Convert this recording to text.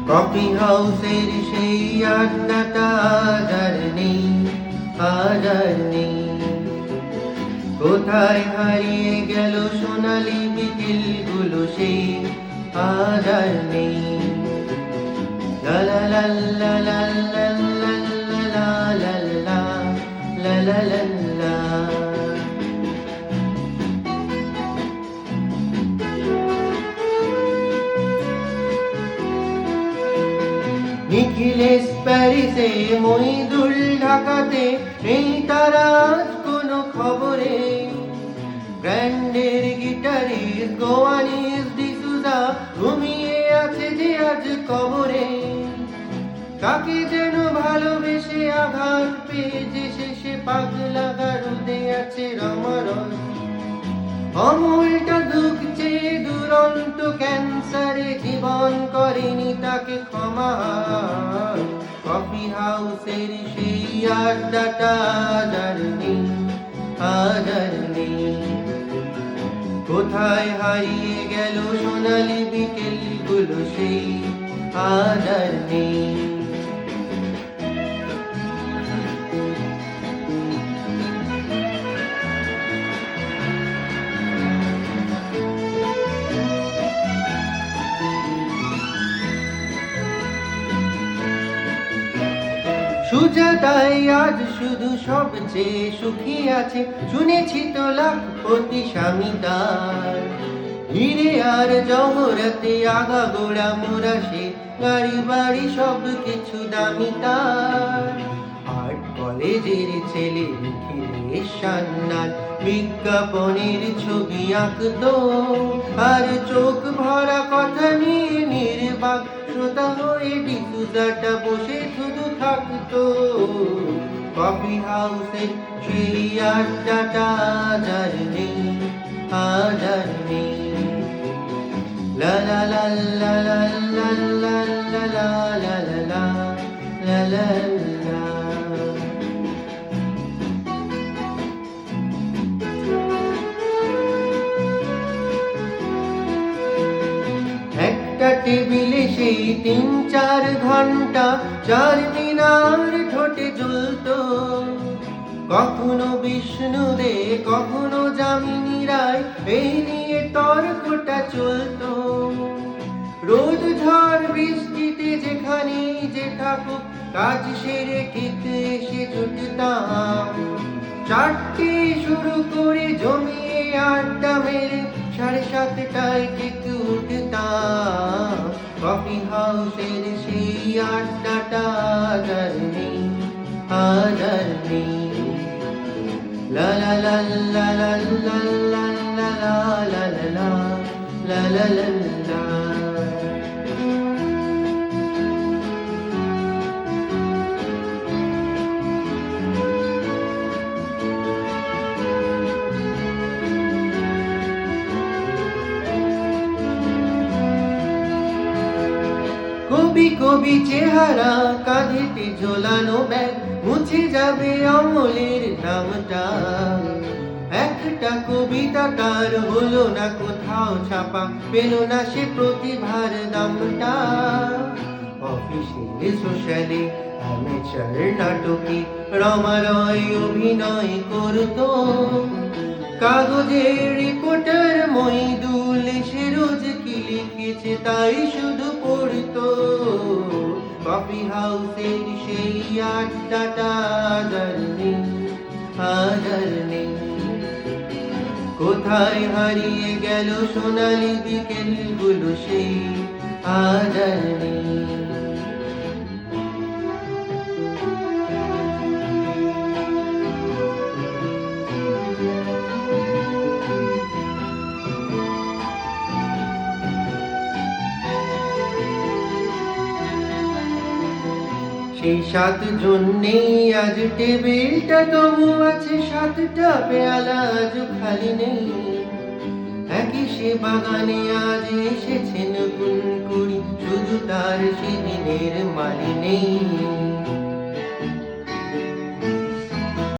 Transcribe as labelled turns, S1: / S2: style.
S1: Coffee হাউসের সেই আড্ডাটা আজ আর নেই, আজ আর নেই। কোথায় হারিয়ে গেল সোনালি বিকেলগুলো সেই আজ আর নেই। লা লা লা লা লা লা লা লা লা লা লা লা লা লা। নিখিলেশ প্যারিসে, মহিদুল ঢাকাতে, নেই তারা আজ কোনো খবরে। ব্র্যান্ডের গিটারিস্ট গোয়ানিস ডিসুজা ঘুমিয়ে আছে যে আজ কবরে। কাকে যেন ভালোবেসে আঘাত পেয়ে যে শেষে পাগলা গারদে আছে রমরস। অমলটা ধুকছে দুরন্ত ক্যান্সারে, জীবন করেনি তাকে ক্ষমা। কফি হাউসের সেই আড্ডাটা আজ আর নেই, আজ আর নেই। কোথায় হারিয়ে গেল সোনালি বিকেলগুলো সেই আজ আর নেই। সুজাতাই আজ শুধু সবচেয়ে সুখী আছে, শুনেছি তো লাখপতি স্বামী তার। হিরে আর জহরতে আগাগোড়া মোরা সে, গাড়ি বাড়ি সব কিছু দামি তার। আর্ট কলেজের ছেলে নিখিলেশ সান্যাল বিজ্ঞাপনের ছবি আঁকতো, আর চোখ ভরা কথা নিয়ে নির্বাক শ্রোতা হয়ে ডিসুজাটা বসে শুধু থাকতো। কফি হাউসের সেই আড্ডাটা আজ আর নেই, আজ আর নেই। লা লা লা লা লা লা লা লা লা লা লা লা লা লা। একটা টেবিলে সেই ৩-৪ ঘন্টা ৪ দিনার ঠোঁটে জ্বলতো। কখনো বিষ্ণু দে, কখনো যামিনী রায়, এই নিয়ে তর্কটা চলতো। রোদ ঝড় বৃষ্টিতে যেখানে যে থাকুক, কাজ সেরে ঠিক এসে জুটতাম। ৪টে শুরু করে জমিয়ে আড্ডা মেরে ৭:৩০টায় ঠিক উঠতাম। কফি হাউসের সেই আড্ডাটা আজ আর নেই, আজ আর নেই। লা লা লা লা লা লা লা লা লা লা লা লা লা। কবি কবি চেহারা, কাঁধেতে ঝোলানো ব্যাগ, মুছে যাবে অমলের নামটা। একটা কবিতা তার হলো না কোথাও ছাপা, পেল না সে প্রতিভার দামটা। অফিসে সোশ্যালে অ্যামেচার নাটকে রমারয় অভিনয় করতো। কাগজের রিপোর্টার মহিদুল সে রোজ কি লিখেছে তাই শুধু পড়তো। কফি হাউসের সেই আড্ডাটা আজ আর নেই, আজ আর নেই। কোথায় হারিয়ে গেল সোনালি বিকেলগুলো সেই আজ আর নেই। সেই ৭ জন নেই আজ টেবিলটা, তবু আছে ৭টা পেয়ালা আজ খালি নেই। একই সে বাগানে আজ এসেছে নতুন কুড়ি, শুধু তার সেদিনের মালি নেই।